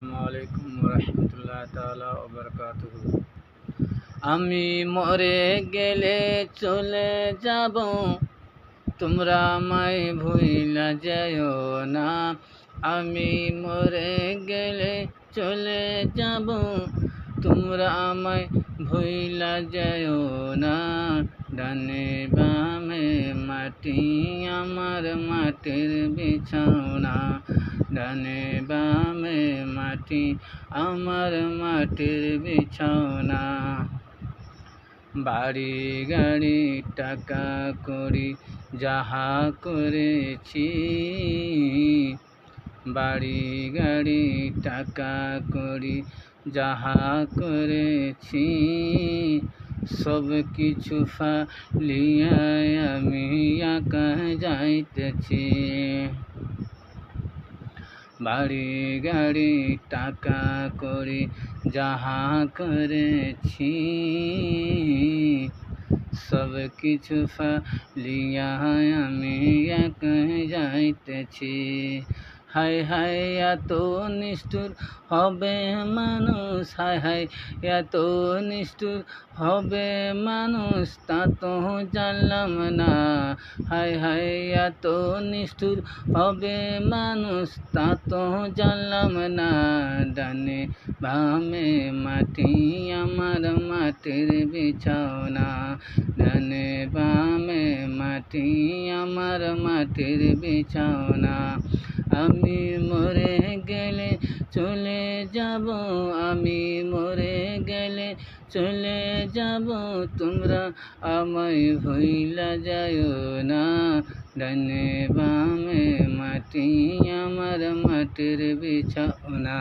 আসসালামু আলাইকুম রহমতুল্লাহ তাআলা ওয়া বারাকাতুহু। আমি মরে গেলে চলে যাব, তোমরা আমায় ভুইলা যেও না। আমি মরে গেলে চলে যাব, তোমরা আমায় ভুইলা যেও না। ডানে বামে মাটি আমার মাটির বিছানা, ডানে বামে মাটি আমার মাটির বিছানা। বাড়ি গাড়ি টাকা করি যাহা করেছি, বাড়ি গাড়ি টাকা করি যাহা করেছি, সব কিছু ফালিয়া আমি একা যাইতেছি। বাড়ি গাড়ি টাকা করি যাহা করেছি, সব কিছু ফালিয়া আমি একা যাইতেছি। হায় হায় এত নিষ্ঠুর হবে মানুষ, হায় হায় এত নিষ্ঠুর হবে মানুষ, তা তো জানলাম না। হায় হায় এত নিষ্ঠুর হবে মানুষ, তা তো জানলাম না। ডানে বামে মাটি আমার মাটির বিছানা, ডানে বামে মাটি আমার মাটির বিছানা। আমি মরে গেলে চলে যাব, আমি মরে গেলে চলে যাব, তোমরা আমায় ভুইলা যাও না। ডানে বামে মাটি আমার মাটির বিছানা।